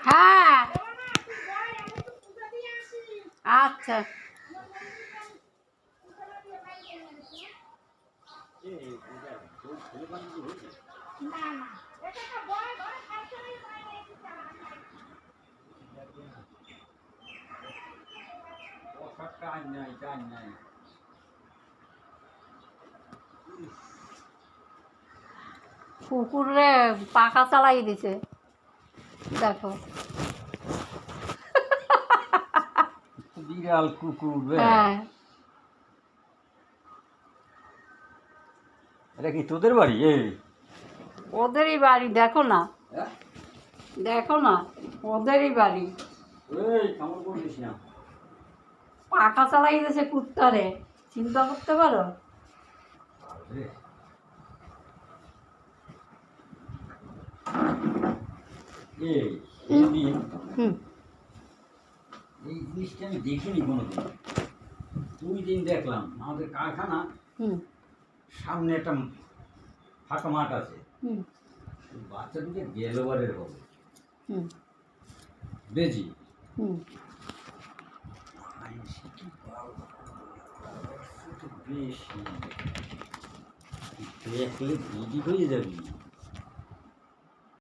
হ্যাঁ আচ্ছা কুকুরে পাখা চালাই দিছে দেখো বিড়াল কুকুর হ্যাঁ এটা কি তোদের বাড়ি? ওদেরই বাড়ি দেখো না দেখো না ওদেরই বাড়ি পাখা চালাই দিয়েছে কুত্তারে চিন্তা করতে পারো এই জিনিসটা আমি দেখিনি কোনোদিন। 2 দিন দেখলাম আমাদের কারখানা সামনে একটা ফাঁকা মাঠ আছে, বাচ্চা দিকে গেলোবারের হবে বেজি বেশি দেখলে বিজি হয়ে যাবি।